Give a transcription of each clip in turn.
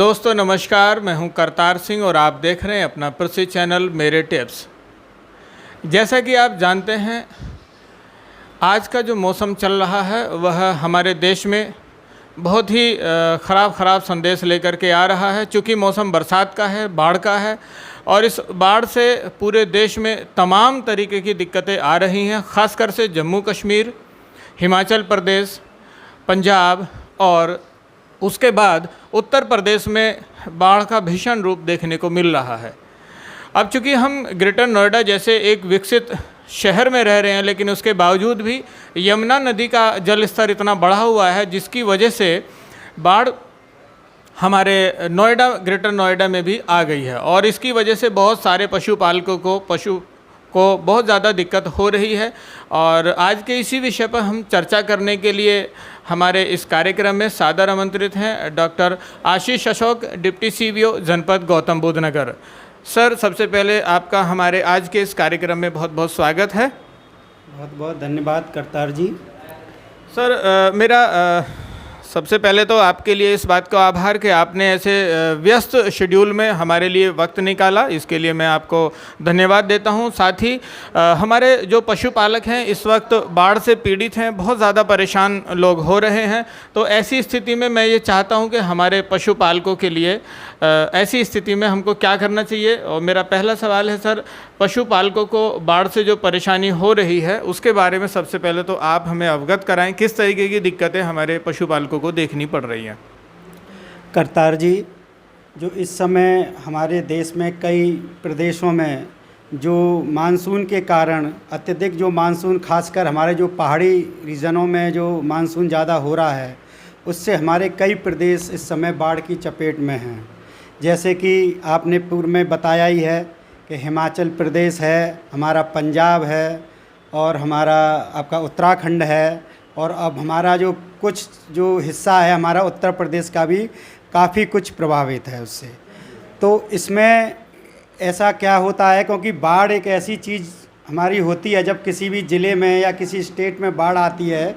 दोस्तों नमस्कार, मैं हूं करतार सिंह और आप देख रहे हैं अपना प्रसिद्ध चैनल मेरे टिप्स। जैसा कि आप जानते हैं, आज का जो मौसम चल रहा है वह हमारे देश में बहुत ही ख़राब संदेश लेकर के आ रहा है। चूँकि मौसम बरसात का है, बाढ़ का है और इस बाढ़ से पूरे देश में तमाम तरीके की दिक्कतें आ रही हैं। ख़ासकर से जम्मू कश्मीर, हिमाचल प्रदेश, पंजाब और उसके बाद उत्तर प्रदेश में बाढ़ का भीषण रूप देखने को मिल रहा है। अब चूँकि हम ग्रेटर नोएडा जैसे एक विकसित शहर में रह रहे हैं, लेकिन उसके बावजूद भी यमुना नदी का जल स्तर इतना बढ़ा हुआ है जिसकी वजह से बाढ़ हमारे ग्रेटर नोएडा में भी आ गई है और इसकी वजह से बहुत सारे पशुपालकों को बहुत ज़्यादा दिक्कत हो रही है। और आज के इसी विषय पर हम चर्चा करने के लिए हमारे इस कार्यक्रम में सादर आमंत्रित हैं डॉक्टर आशीष अशोक, डिप्टी सीईओ जनपद गौतम बुद्ध नगर। सर, सबसे पहले आपका हमारे आज के इस कार्यक्रम में बहुत बहुत स्वागत है। बहुत बहुत धन्यवाद करतार जी। सर, मेरा सबसे पहले तो आपके लिए इस बात का आभार कि आपने ऐसे व्यस्त शेड्यूल में हमारे लिए वक्त निकाला, इसके लिए मैं आपको धन्यवाद देता हूं। साथ ही हमारे जो पशुपालक हैं इस वक्त बाढ़ से पीड़ित हैं, बहुत ज़्यादा परेशान लोग हो रहे हैं। तो ऐसी स्थिति में मैं ये चाहता हूं कि हमारे पशुपालकों के लिए ऐसी स्थिति में हमको क्या करना चाहिए। और मेरा पहला सवाल है सर, पशुपालकों को बाढ़ से जो परेशानी हो रही है उसके बारे में सबसे पहले तो आप हमें अवगत कराएं, किस तरीके की दिक्कतें हमारे पशुपालकों को देखनी पड़ रही हैं। करतार जी, जो इस समय हमारे देश में कई प्रदेशों में जो मानसून के कारण अत्यधिक जो मानसून, खासकर हमारे जो पहाड़ी रीजनों में जो मानसून ज़्यादा हो रहा है, उससे हमारे कई प्रदेश इस समय बाढ़ की चपेट में हैं। जैसे कि आपने पूर्व में बताया ही है कि हिमाचल प्रदेश है, हमारा पंजाब है और हमारा आपका उत्तराखंड है, और अब हमारा जो हिस्सा है हमारा उत्तर प्रदेश का भी काफ़ी कुछ प्रभावित है उससे। तो इसमें ऐसा क्या होता है, क्योंकि बाढ़ एक ऐसी चीज़ हमारी होती है, जब किसी भी ज़िले में या किसी स्टेट में बाढ़ आती है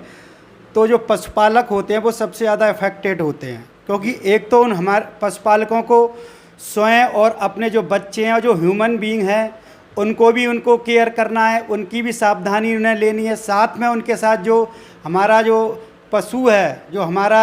तो जो पशुपालक होते हैं वो सबसे ज़्यादा अफेक्टेड होते हैं। क्योंकि एक तो हमारे पशुपालकों को स्वयं और अपने जो बच्चे हैं और जो ह्यूमन बीइंग हैं उनको केयर करना है, उनकी भी सावधानी उन्हें लेनी है। साथ में उनके साथ जो हमारा जो पशु है, जो हमारा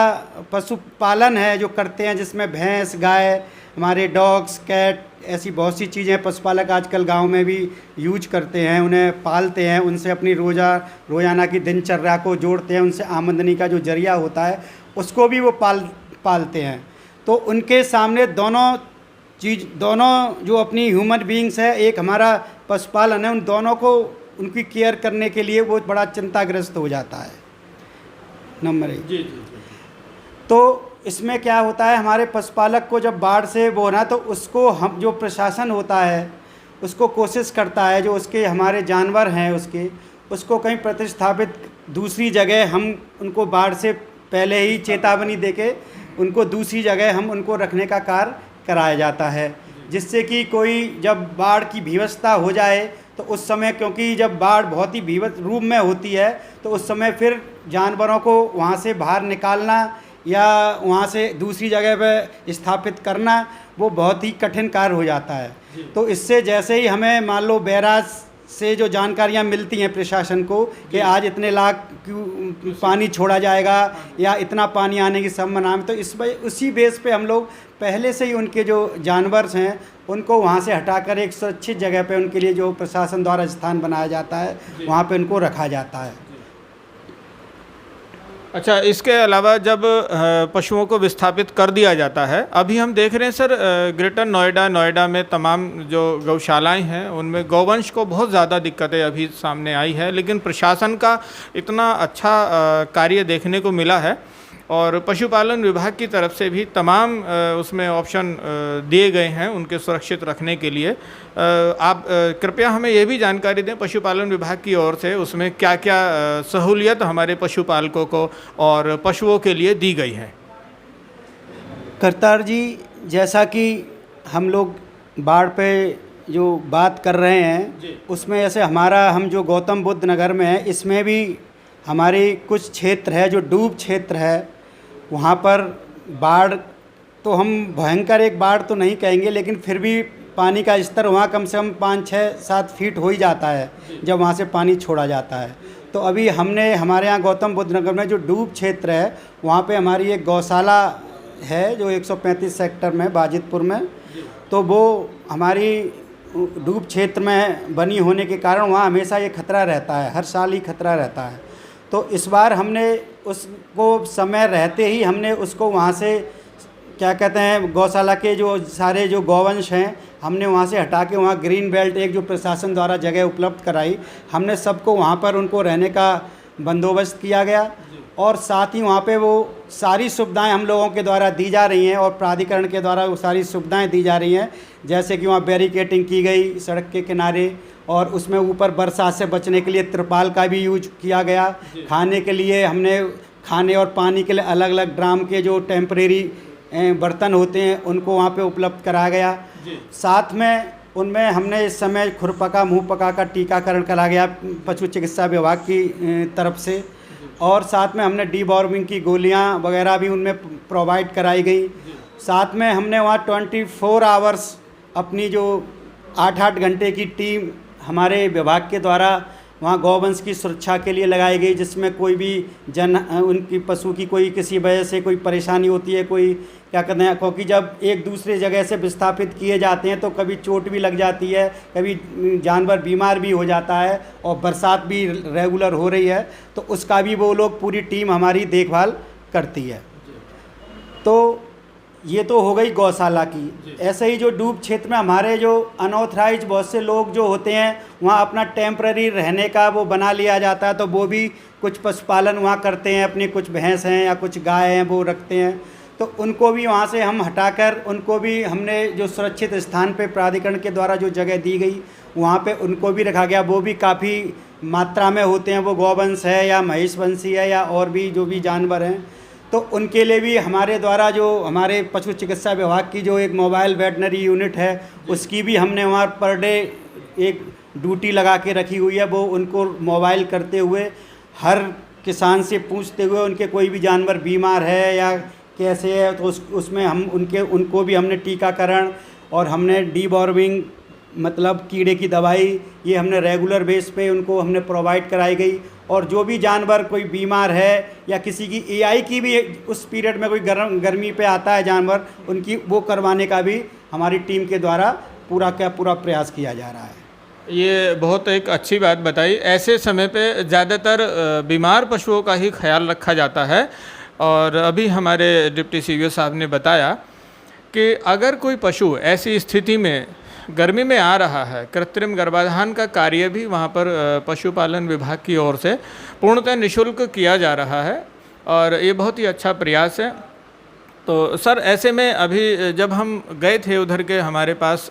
पशुपालन है जो करते हैं, जिसमें भैंस, गाय, हमारे डॉग्स, कैट, ऐसी बहुत सी चीज़ें पशुपालक आजकल गांव में भी यूज करते हैं, उन्हें पालते हैं, उनसे अपनी रोज़ाना की दिनचर्या को जोड़ते हैं, उनसे आमदनी का जो जरिया होता है उसको भी वो पालते हैं। तो उनके सामने दोनों जो अपनी ह्यूमन बीइंग्स है, एक हमारा पशुपालन है, उन दोनों को उनकी केयर करने के लिए वो बड़ा चिंताग्रस्त हो जाता है। नंबर 1 जी। तो इसमें क्या होता है, हमारे पशुपालक को जब बाढ़ से वो ना, तो उसको हम जो प्रशासन होता है उसको कोशिश करता है, जो उसके हमारे जानवर हैं उसको कहीं प्रतिस्थापित दूसरी जगह, हम उनको बाढ़ से पहले ही चेतावनी देके उनको दूसरी जगह हम उनको रखने का कार्य कराया जाता है, जिससे कि कोई जब बाढ़ की विवशता हो जाए तो उस समय, क्योंकि जब बाढ़ बहुत ही भीषण रूप में होती है तो उस समय फिर जानवरों को वहाँ से बाहर निकालना या वहाँ से दूसरी जगह पर स्थापित करना वो बहुत ही कठिन कार्य हो जाता है। तो इससे जैसे ही हमें मान लो बैराज से जो जानकारियाँ मिलती हैं प्रशासन को कि आज इतने लाख पानी छोड़ा जाएगा या इतना पानी आने की संभावना है, तो उसी बेस पे हम लोग पहले से ही उनके जो जानवर हैं उनको वहाँ से हटाकर एक सुरक्षित जगह पे उनके लिए जो प्रशासन द्वारा स्थान बनाया जाता है वहाँ पे उनको रखा जाता है। अच्छा, इसके अलावा जब पशुओं को विस्थापित कर दिया जाता है, अभी हम देख रहे हैं सर ग्रेटर नोएडा में तमाम जो गौशालाएं हैं उनमें गौवंश को बहुत ज़्यादा दिक्कतें अभी सामने आई है, लेकिन प्रशासन का इतना अच्छा कार्य देखने को मिला है और पशुपालन विभाग की तरफ से भी तमाम उसमें ऑप्शन दिए गए हैं उनके सुरक्षित रखने के लिए। आप कृपया हमें ये भी जानकारी दें पशुपालन विभाग की ओर से उसमें क्या क्या सहूलियत हमारे पशुपालकों को और पशुओं के लिए दी गई है। करतार जी, जैसा कि हम लोग बाढ़ पे जो बात कर रहे हैं उसमें जैसे हम जो गौतम बुद्ध नगर में है, इसमें भी हमारे कुछ क्षेत्र है जो डूब क्षेत्र है, वहाँ पर बाढ़ तो हम भयंकर एक बाढ़ तो नहीं कहेंगे, लेकिन फिर भी पानी का स्तर वहाँ कम से कम 5-6-7 फीट हो ही जाता है जब वहाँ से पानी छोड़ा जाता है। तो अभी हमने हमारे यहाँ गौतम बुद्ध नगर में जो डूब क्षेत्र है वहाँ पे हमारी एक गौशाला है जो 135 सेक्टर में बाजितपुर में, तो वो हमारी डूब क्षेत्र में बनी होने के कारण वहाँ हमेशा ये खतरा रहता है, हर साल ही खतरा रहता है। तो इस बार हमने उसको समय रहते ही हमने उसको वहाँ से क्या कहते हैं गौशाला के जो सारे जो गौवंश हैं हमने वहाँ से हटा के वहाँ ग्रीन बेल्ट एक जो प्रशासन द्वारा जगह उपलब्ध कराई, हमने सबको वहाँ पर उनको रहने का बंदोबस्त किया गया और साथ ही वहाँ पे वो सारी सुविधाएं हम लोगों के द्वारा दी जा रही हैं और प्राधिकरण के द्वारा वो सारी सुविधाएं दी जा रही हैं, जैसे कि वहाँ बैरिकेटिंग की गई सड़क के किनारे और उसमें ऊपर बरसात से बचने के लिए तिरपाल का भी यूज किया गया। खाने के लिए हमने खाने और पानी के लिए अलग अलग ड्राम के जो टेम्परेरी बर्तन होते हैं उनको वहाँ पे उपलब्ध कराया गया। साथ में उनमें हमने इस समय खुरपका मुँह पका का टीकाकरण करा गया पशु चिकित्सा विभाग की तरफ से, और साथ में हमने डीवॉर्मिंग की गोलियां वगैरह भी उनमें प्रोवाइड कराई गई। साथ में हमने वहाँ 24 आवर्स अपनी जो 8-8 घंटे की टीम हमारे विभाग के द्वारा वहाँ गौवंश की सुरक्षा के लिए लगाई गई, जिसमें कोई भी उनकी पशु की कोई किसी वजह से कोई परेशानी होती है, कोई क्या कहते हैं, क्योंकि जब एक दूसरे जगह से विस्थापित किए जाते हैं तो कभी चोट भी लग जाती है, कभी जानवर बीमार भी हो जाता है और बरसात भी रेगुलर हो रही है, तो उसका भी वो लोग पूरी टीम हमारी देखभाल करती है। तो ये तो हो गई गौशाला की। ऐसे ही जो डूब क्षेत्र में हमारे जो अनऑथराइज बहुत से लोग जो होते हैं वहाँ अपना टेम्पररी रहने का वो बना लिया जाता है, तो वो भी कुछ पशुपालन वहाँ करते हैं, अपनी कुछ भैंस हैं या कुछ गाय हैं वो रखते हैं, तो उनको भी वहाँ से हम हटाकर उनको भी हमने जो सुरक्षित स्थान पे प्राधिकरण के द्वारा जो जगह दी गई वहाँ पे उनको भी रखा गया। वो भी काफ़ी मात्रा में होते हैं, वो गौवंश है या महिषवंशी है या और भी जो भी जानवर हैं, तो उनके लिए भी हमारे द्वारा जो हमारे पशु चिकित्सा विभाग की जो एक मोबाइल वेटनरी यूनिट है उसकी भी हमने वहाँ पर डे एक ड्यूटी लगा के रखी हुई है। वो उनको मोबाइल करते हुए हर किसान से पूछते हुए उनके कोई भी जानवर बीमार है या कैसे है तो उसमें हम उनको भी हमने टीकाकरण और हमने डीवॉर्मिंग मतलब कीड़े की दवाई ये हमने रेगुलर बेस पे उनको हमने प्रोवाइड कराई गई। और जो भी जानवर कोई बीमार है या किसी की एआई की भी उस पीरियड में कोई गर्मी पे आता है जानवर, उनकी वो करवाने का भी हमारी टीम के द्वारा पूरा प्रयास किया जा रहा है। ये बहुत एक अच्छी बात बताई। ऐसे समय पे ज़्यादातर बीमार पशुओं का ही ख्याल रखा जाता है, और अभी हमारे डिप्टी सीईओ साहब ने बताया कि अगर कोई पशु ऐसी स्थिति में गर्मी में आ रहा है, कृत्रिम गर्भाधान का कार्य भी वहाँ पर पशुपालन विभाग की ओर से पूर्णतः निःशुल्क किया जा रहा है और ये बहुत ही अच्छा प्रयास है। तो सर ऐसे में अभी जब हम गए थे उधर के हमारे पास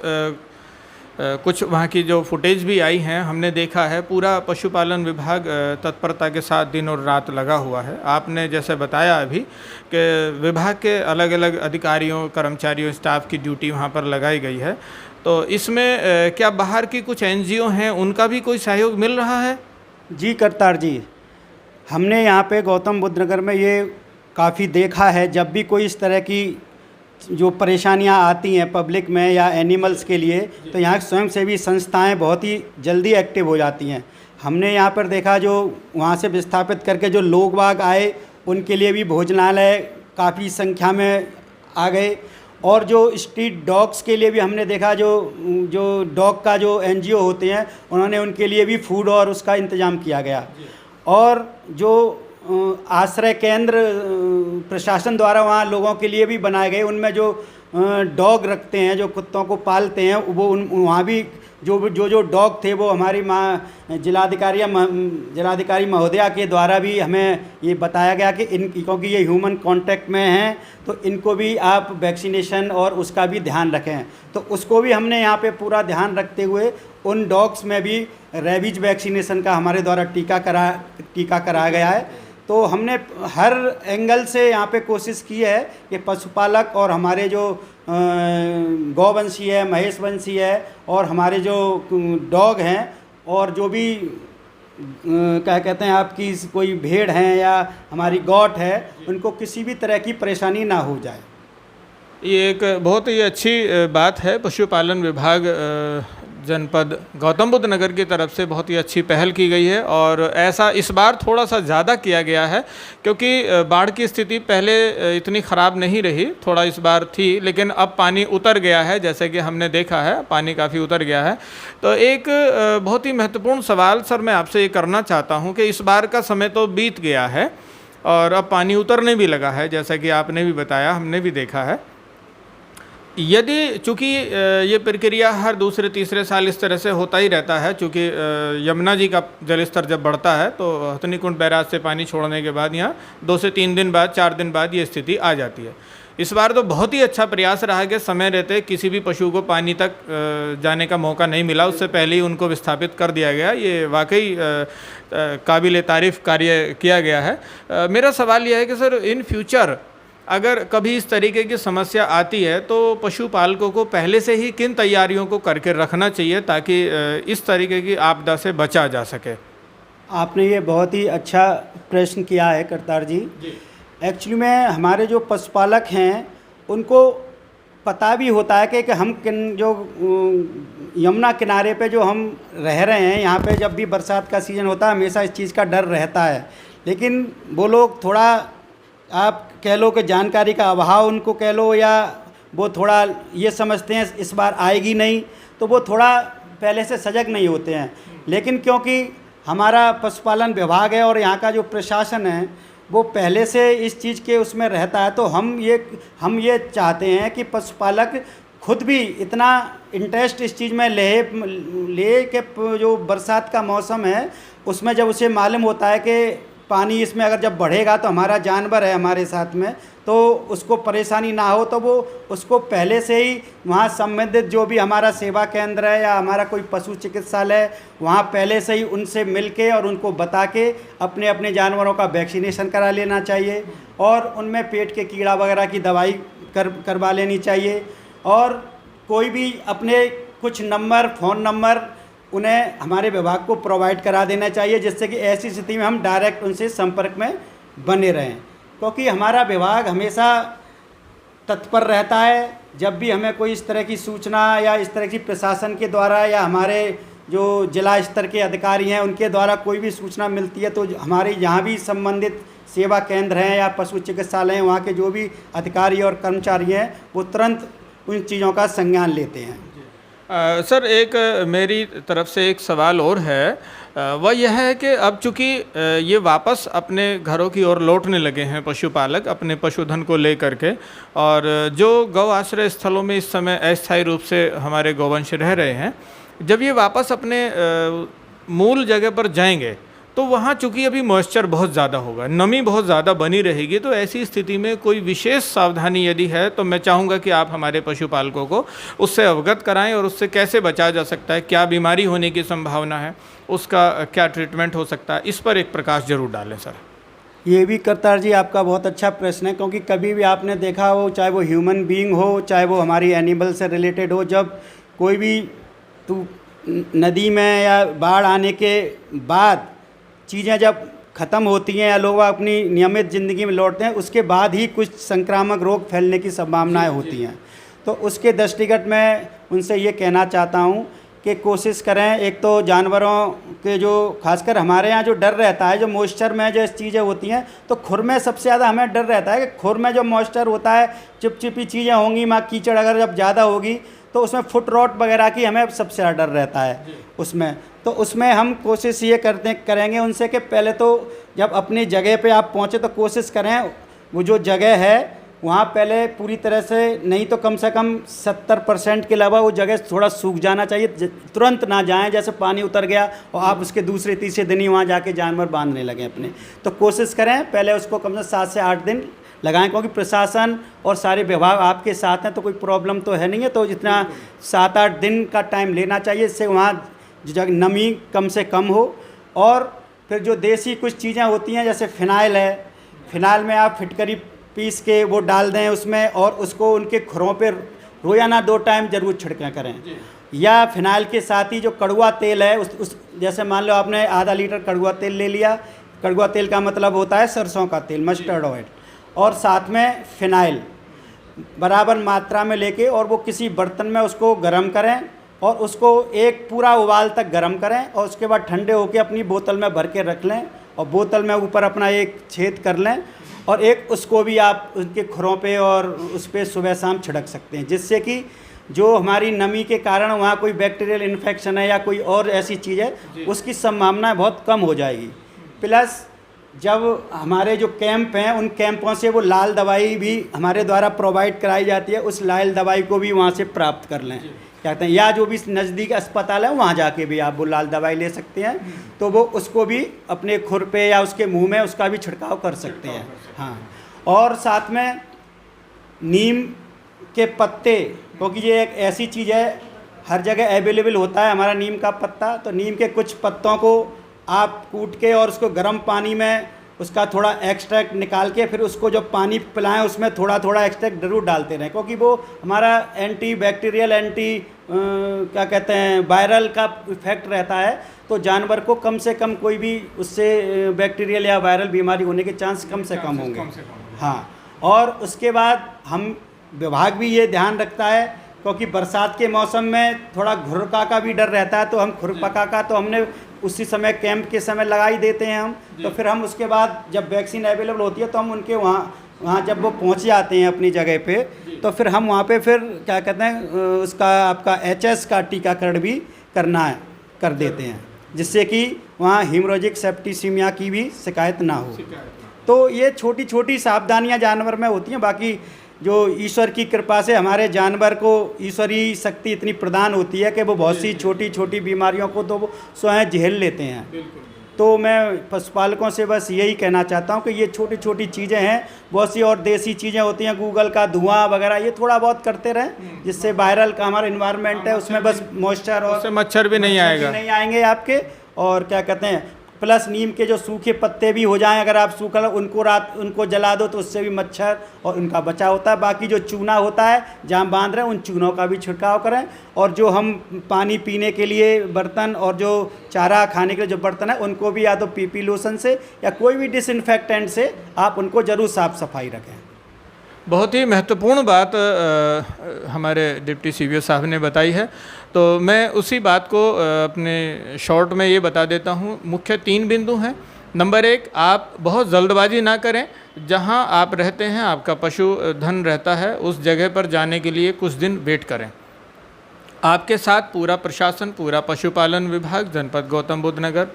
कुछ वहाँ की जो फुटेज भी आई हैं, हमने देखा है पूरा पशुपालन विभाग तत्परता के साथ दिन और रात लगा हुआ है। आपने जैसे बताया अभी कि विभाग के अलग अलग अधिकारियों, कर्मचारियों, स्टाफ की ड्यूटी वहाँ पर लगाई गई है। तो इसमें क्या बाहर की कुछ एनजीओ हैं, उनका भी कोई सहयोग मिल रहा है? जी करतार जी, हमने यहाँ पे गौतम बुद्ध नगर में ये काफ़ी देखा है, जब भी कोई इस तरह की जो परेशानियाँ आती हैं पब्लिक में या एनिमल्स के लिए, तो यहाँ स्वयंसेवी संस्थाएं बहुत ही जल्दी एक्टिव हो जाती हैं। हमने यहाँ पर देखा जो वहाँ से विस्थापित करके जो लोग बाग आए उनके लिए भी भोजनालय काफ़ी संख्या में आ गए, और जो स्ट्रीट डॉग्स के लिए भी हमने देखा जो डॉग का जो एनजीओ होते हैं उन्होंने उनके लिए भी फूड और उसका इंतज़ाम किया गया। और जो आश्रय केंद्र प्रशासन द्वारा वहाँ लोगों के लिए भी बनाए गए, उनमें जो डॉग रखते हैं, जो कुत्तों को पालते हैं, वो वहाँ भी जो डॉग थे वो हमारी जिलाधिकारी महोदया के द्वारा भी हमें ये बताया गया कि क्योंकि ये ह्यूमन कांटेक्ट में हैं तो इनको भी आप वैक्सीनेशन और उसका भी ध्यान रखें। तो उसको भी हमने यहाँ पे पूरा ध्यान रखते हुए उन डॉग्स में भी रेबीज वैक्सीनेशन का हमारे द्वारा टीका कराया गया है। तो हमने हर एंगल से यहाँ पे कोशिश की है कि पशुपालक और हमारे जो गौवंशी है, महिषवंशी है और हमारे जो डॉग हैं और जो भी क्या कहते हैं आपकी कोई भेड़ हैं या हमारी गौट है, उनको किसी भी तरह की परेशानी ना हो जाए। ये एक बहुत ही अच्छी बात है। पशुपालन विभाग जनपद गौतम बुद्ध नगर की तरफ से बहुत ही अच्छी पहल की गई है और ऐसा इस बार थोड़ा सा ज़्यादा किया गया है क्योंकि बाढ़ की स्थिति पहले इतनी ख़राब नहीं रही, थोड़ा इस बार थी, लेकिन अब पानी उतर गया है, जैसे कि हमने देखा है पानी काफ़ी उतर गया है। तो एक बहुत ही महत्वपूर्ण सवाल सर मैं आपसे ये करना चाहता हूँ कि इस बार का समय तो बीत गया है और अब पानी उतरने भी लगा है, जैसा कि आपने भी बताया, हमने भी देखा है। यदि चूँकि ये प्रक्रिया हर दूसरे तीसरे साल इस तरह से होता ही रहता है, चूँकि यमुना जी का जलस्तर जब बढ़ता है तो हथनीकुंड बैराज से पानी छोड़ने के बाद यहाँ 2 से 3 दिन बाद 4 दिन बाद ये स्थिति आ जाती है। इस बार तो बहुत ही अच्छा प्रयास रहा कि समय रहते किसी भी पशु को पानी तक जाने का मौका नहीं मिला, उससे पहले ही उनको विस्थापित कर दिया गया। ये वाकई काबिल तारीफ़ कार्य किया गया है। मेरा सवाल यह है कि सर इन फ्यूचर अगर कभी इस तरीके की समस्या आती है तो पशुपालकों को पहले से ही किन तैयारियों को करके रखना चाहिए ताकि इस तरीके की आपदा से बचा जा सके? आपने ये बहुत ही अच्छा प्रश्न किया है करतार जी। एक्चुअली में हमारे जो पशुपालक हैं उनको पता भी होता है कि हम जो यमुना किनारे पे जो हम रह रहे हैं, यहाँ पे जब भी बरसात का सीज़न होता है हमेशा इस चीज़ का डर रहता है, लेकिन वो लोग थोड़ा आप कह लो कि जानकारी का अभाव उनको कह लो, या वो थोड़ा ये समझते हैं इस बार आएगी नहीं, तो वो थोड़ा पहले से सजग नहीं होते हैं। लेकिन क्योंकि हमारा पशुपालन विभाग है और यहाँ का जो प्रशासन है वो पहले से इस चीज़ के उसमें रहता है, तो हम ये चाहते हैं कि पशुपालक खुद भी इतना इंटरेस्ट इस चीज़ में ले के जो बरसात का मौसम है उसमें जब उसे मालूम होता है कि पानी इसमें अगर जब बढ़ेगा तो हमारा जानवर है हमारे साथ में, तो उसको परेशानी ना हो, तो वो उसको पहले से ही वहाँ संबंधित जो भी हमारा सेवा केंद्र है या हमारा कोई पशु चिकित्सालय, वहाँ पहले से ही उनसे मिल के और उनको बता के अपने अपने जानवरों का वैक्सीनेशन करा लेना चाहिए और उनमें पेट के कीड़ा वगैरह की दवाई करवा लेनी चाहिए। और कोई भी अपने कुछ नंबर, फ़ोन नंबर उन्हें हमारे विभाग को प्रोवाइड करा देना चाहिए, जिससे कि ऐसी स्थिति में हम डायरेक्ट उनसे संपर्क में बने रहें, क्योंकि हमारा विभाग हमेशा तत्पर रहता है। जब भी हमें कोई इस तरह की सूचना या इस तरह की प्रशासन के द्वारा या हमारे जो जिला स्तर के अधिकारी हैं उनके द्वारा कोई भी सूचना मिलती है, तो हमारे यहाँ भी संबंधित सेवा केंद्र हैं या पशु चिकित्सालय हैं, वहाँ के जो भी अधिकारी और कर्मचारी हैं वो तुरंत उन चीज़ों का संज्ञान लेते हैं। सर एक मेरी तरफ से एक सवाल और है, वह यह है कि अब चूँकि ये वापस अपने घरों की ओर लौटने लगे हैं पशुपालक अपने पशुधन को लेकर के, और जो गौ आश्रय स्थलों में इस समय अस्थायी रूप से हमारे गौवंश रह रहे हैं, जब ये वापस अपने मूल जगह पर जाएंगे तो वहाँ चूँकि अभी मॉइस्चर बहुत ज़्यादा होगा, नमी बहुत ज़्यादा बनी रहेगी, तो ऐसी स्थिति में कोई विशेष सावधानी यदि है तो मैं चाहूँगा कि आप हमारे पशुपालकों को उससे अवगत कराएं और उससे कैसे बचा जा सकता है, क्या बीमारी होने की संभावना है, उसका क्या ट्रीटमेंट हो सकता है, इस पर एक प्रकाश जरूर डालें सर। ये भी करतार जी आपका बहुत अच्छा प्रश्न है, क्योंकि कभी भी आपने देखा हो, चाहे वो ह्यूमन बीइंग हो चाहे वो हमारी एनिमल से रिलेटेड हो, जब कोई भी नदी में या बाढ़ आने के बाद चीज़ें जब ख़त्म होती हैं या लोग अपनी नियमित ज़िंदगी में लौटते हैं, उसके बाद ही कुछ संक्रामक रोग फैलने की संभावनाएं होती हैं। तो उसके दृष्टिगत मैं उनसे ये कहना चाहता हूँ कि कोशिश करें, एक तो जानवरों के जो खासकर हमारे यहाँ जो डर रहता है, जो मॉइस्चर में जो चीज़ें होती हैं, तो खुर में सबसे ज़्यादा हमें डर रहता है कि खुर में जो मॉइस्चर होता है, चिपचिपी चीज़ें होंगी, माँ कीचड़ अगर जब ज़्यादा होगी तो उसमें फुट रॉट वगैरह की हमें सबसे ज़्यादा डर रहता है उसमें। तो उसमें हम कोशिश ये करेंगे उनसे कि पहले तो जब अपनी जगह पे आप पहुँचे तो कोशिश करें वो जो जगह है वहाँ पहले पूरी तरह से नहीं तो कम से कम 70% के अलावा वो जगह थोड़ा सूख जाना चाहिए, तुरंत ना जाएं जैसे पानी उतर गया और आप उसके दूसरे तीसरे दिन ही वहाँ जाके जानवर बांधने लगें अपने। तो कोशिश करें पहले उसको कम से 7 से 8 दिन लगाएं, क्योंकि प्रशासन और सारे विभाग आपके साथ हैं तो कोई प्रॉब्लम तो है नहीं है, तो जितना 7-8 दिन का टाइम लेना चाहिए, इससे वहाँ जगह नमी कम से कम हो। और फिर जो देसी कुछ चीज़ें होती हैं जैसे फिनाइल है, फिनाइल में आप फिटकरी पीस के वो डाल दें उसमें और उसको उनके खुरों पे रोज़ाना 2 टाइम ज़रूर छिड़का करें। या फिनाइल के साथ ही जो कड़वा तेल है उस जैसे मान लो आपने आधा लीटर कड़वा तेल ले लिया, कड़वा तेल का मतलब होता है सरसों का तेल, मस्टर्ड ऑयल, और साथ में फिनाइल, बराबर मात्रा में लेके और वो किसी बर्तन में उसको गर्म करें और उसको एक पूरा उबाल तक गर्म करें और उसके बाद ठंडे होके अपनी बोतल में भर के रख लें और बोतल में ऊपर अपना एक छेद कर लें और एक उसको भी आप उनके खुरों पे और उस पर सुबह शाम छिड़क सकते हैं, जिससे कि जो हमारी नमी के कारण वहाँ कोई बैक्टीरियल इन्फेक्शन है या कोई और ऐसी चीज़ है उसकी संभावना बहुत कम हो जाएगी। प्लस जब हमारे जो कैंप हैं उन कैंपों से वो लाल दवाई भी हमारे द्वारा प्रोवाइड कराई जाती है, उस लाल दवाई को भी वहाँ से प्राप्त कर लें क्या कहते हैं, या जो भी नज़दीक अस्पताल है वहाँ जाके भी आप वो लाल दवाई ले सकते हैं, तो वो उसको भी अपने खुर पे या उसके मुंह में उसका भी छिड़काव कर सकते हैं। हाँ, और साथ में नीम के पत्ते, क्योंकि ये एक ऐसी चीज़ है हर जगह अवेलेबल होता है हमारा नीम का पत्ता, तो नीम के कुछ पत्तों को आप कूट के और उसको गर्म पानी में उसका थोड़ा एक्सट्रैक्ट निकाल के फिर उसको जब पानी पिलाएं उसमें थोड़ा थोड़ा एक्सट्रैक्ट ज़रूर डालते रहें, क्योंकि वो हमारा एंटी बैक्टीरियल क्या कहते हैं वायरल का इफेक्ट रहता है, तो जानवर को कम से कम कोई भी उससे बैक्टीरियल या वायरल बीमारी होने के चांस कम से कम होंगे। हाँ, और उसके बाद हम विभाग भी ये ध्यान रखता है, क्योंकि बरसात के मौसम में थोड़ा खुरपका का भी डर रहता है, तो हम खुरपका का तो हमने उसी समय कैंप के समय लगा ही देते हैं हम, तो फिर हम उसके बाद जब वैक्सीन अवेलेबल होती है तो हम उनके वहाँ जब वो पहुँच जाते हैं अपनी जगह पे, तो फिर हम वहाँ पे फिर क्या कहते हैं उसका आपका HS का टीकाकरण भी कर देते हैं, जिससे कि वहाँ हीमोरेजिक सेप्टिसीमिया की भी शिकायत ना हो। तो ये छोटी छोटी सावधानियाँ जानवर में होती हैं, बाकी जो ईश्वर की कृपा से हमारे जानवर को ईश्वरीय शक्ति इतनी प्रदान होती है कि वो बहुत सी छोटी छोटी बीमारियों को तो वो स्वयं झेल लेते हैं। तो मैं पशुपालकों से बस यही कहना चाहता हूँ कि ये छोटी छोटी चीज़ें हैं, बहुत सी और देसी चीज़ें होती हैं, गूगल का धुआं वगैरह ये थोड़ा बहुत करते रहें, जिससे वायरल का हमारा इन्वायरमेंट है उसमें बस मॉइस्चर और मच्छर भी नहीं आएंगे आपके, और क्या कहते हैं प्लस नीम के जो सूखे पत्ते भी हो जाएं, अगर आप सूखा उनको जला दो तो उससे भी मच्छर और उनका बचाव होता है। बाकी जो चूना होता है जहाँ बांध रहे हैं उन चूनों का भी छिड़काव करें, और जो हम पानी पीने के लिए बर्तन और जो चारा खाने के लिए जो बर्तन है उनको भी या तो PP लोशन से या कोई भी डिसइंफेक्टेंट से आप उनको ज़रूर साफ़ सफाई रखें। बहुत ही महत्वपूर्ण बात हमारे डिप्टी CBO साहब ने बताई है, तो मैं उसी बात को अपने शॉर्ट में ये बता देता हूँ। मुख्य 3 बिंदु हैं। नंबर 1, आप बहुत जल्दबाजी ना करें। जहाँ आप रहते हैं, आपका पशुधन रहता है, उस जगह पर जाने के लिए कुछ दिन वेट करें। आपके साथ पूरा प्रशासन, पूरा पशुपालन विभाग जनपद गौतम बुद्ध नगर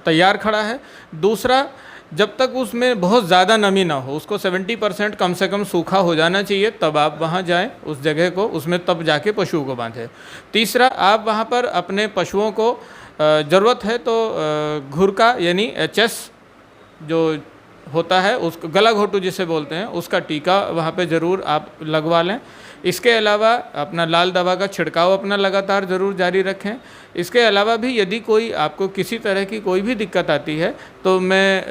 तैयार खड़ा है। दूसरा, जब तक उसमें बहुत ज़्यादा नमी ना हो, उसको 70% कम से कम सूखा हो जाना चाहिए, तब आप वहाँ जाएं उस जगह को, उसमें तब जाके पशुओं को बांधें। तीसरा, आप वहाँ पर अपने पशुओं को ज़रूरत है तो घुरका यानी HS जो होता है उसको गला घोटू जिसे बोलते हैं, उसका टीका वहाँ पे ज़रूर आप लगवा लें। इसके अलावा अपना लाल दवा का छिड़काव अपना लगातार ज़रूर जारी रखें। इसके अलावा भी यदि कोई आपको किसी तरह की कोई भी दिक्कत आती है तो मैं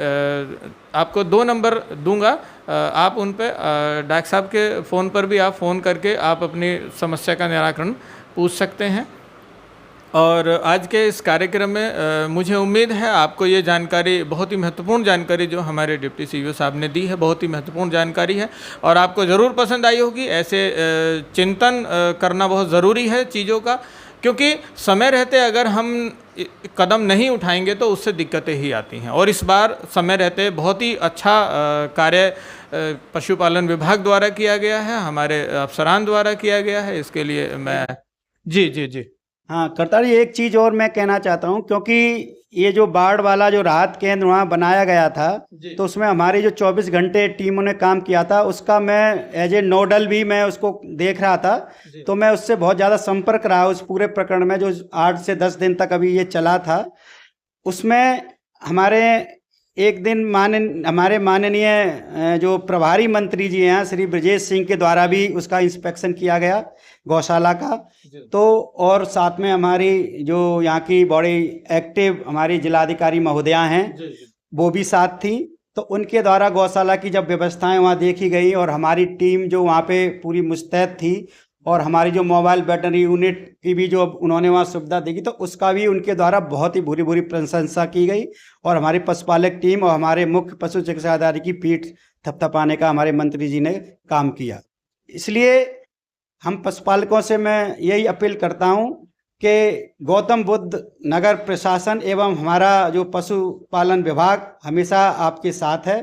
आपको 2 नंबर दूंगा, आप उन पे डॉक्टर साहब के फ़ोन पर भी आप फ़ोन करके आप अपनी समस्या का निराकरण पूछ सकते हैं। और आज के इस कार्यक्रम में मुझे उम्मीद है आपको ये जानकारी, बहुत ही महत्वपूर्ण जानकारी जो हमारे डिप्टी CBO साहब ने दी है, बहुत ही महत्वपूर्ण जानकारी है और आपको ज़रूर पसंद आई होगी। ऐसे चिंतन करना बहुत ज़रूरी है चीज़ों का, क्योंकि समय रहते अगर हम कदम नहीं उठाएंगे तो उससे दिक्कतें ही आती हैं। और इस बार समय रहते बहुत ही अच्छा कार्य पशुपालन विभाग द्वारा किया गया है, हमारे अफसरान द्वारा किया गया है। इसके लिए मैं जी हाँ करतार जी, एक चीज़ और मैं कहना चाहता हूँ, क्योंकि ये जो बाढ़ वाला जो राहत केंद्र वहाँ बनाया गया था, तो उसमें हमारी जो 24 घंटे टीमों ने काम किया था, उसका मैं एज ए नोडल भी मैं उसको देख रहा था, तो मैं उससे बहुत ज़्यादा संपर्क रहा उस पूरे प्रकरण में जो 8 से 10 दिन तक अभी ये चला था। उसमें हमारे एक दिन हमारे माननीय जो प्रभारी मंत्री जी हैं श्री ब्रजेश सिंह के द्वारा भी उसका इंस्पेक्शन किया गया गौशाला का, तो और साथ में हमारी जो यहाँ की बड़ी एक्टिव हमारी जिलाधिकारी महोदया हैं वो भी साथ थी, तो उनके द्वारा गौशाला की जब व्यवस्थाएं वहाँ देखी गई और हमारी टीम जो वहाँ पे पूरी मुस्तैद थी और हमारी जो मोबाइल वेटरनरी यूनिट की भी जो उन्होंने वहाँ सुविधा दी, तो उसका भी उनके द्वारा बहुत ही बुरी बुरी प्रशंसा की गई और हमारी पशुपालक टीम और हमारे मुख्य पशु चिकित्सा अधिकारी की पीठ थपथपाने का हमारे मंत्री जी ने काम किया। इसलिए हम पशुपालकों से मैं यही अपील करता हूँ कि गौतम बुद्ध नगर प्रशासन एवं हमारा जो पशुपालन विभाग हमेशा आपके साथ है।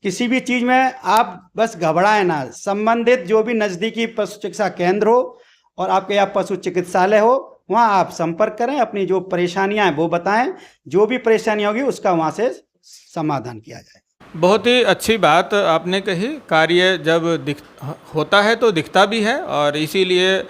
किसी भी चीज़ में आप बस घबराएं ना, संबंधित जो भी नज़दीकी पशु चिकित्सा केंद्र हो और आपके यहाँ पशु चिकित्सालय हो, वहाँ आप संपर्क करें, अपनी जो परेशानियाँ हैं वो बताएं, जो भी परेशानी होगी उसका वहाँ से समाधान किया जाए। बहुत ही अच्छी बात आपने कही। कार्य जब होता है तो दिखता भी है, और इसीलिए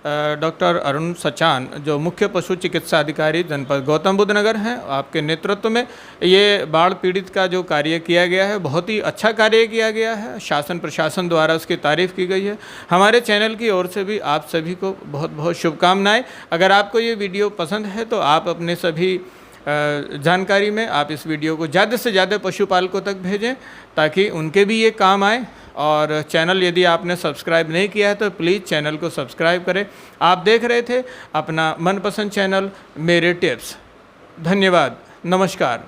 डॉक्टर अरुण सचान जो मुख्य पशु चिकित्सा अधिकारी जनपद गौतम बुद्ध नगर हैं, आपके नेतृत्व में ये बाढ़ पीड़ित का जो कार्य किया गया है बहुत ही अच्छा कार्य किया गया है। शासन प्रशासन द्वारा उसकी तारीफ़ की गई है। हमारे चैनल की ओर से भी आप सभी को बहुत बहुत शुभकामनाएं। अगर आपको ये वीडियो पसंद है तो आप अपने सभी जानकारी में आप इस वीडियो को ज़्यादा से ज़्यादा पशुपालकों तक भेजें ताकि उनके भी ये काम आए। और चैनल यदि आपने सब्सक्राइब नहीं किया है तो प्लीज़ चैनल को सब्सक्राइब करें। आप देख रहे थे अपना मनपसंद चैनल मेरे टिप्स। धन्यवाद, नमस्कार।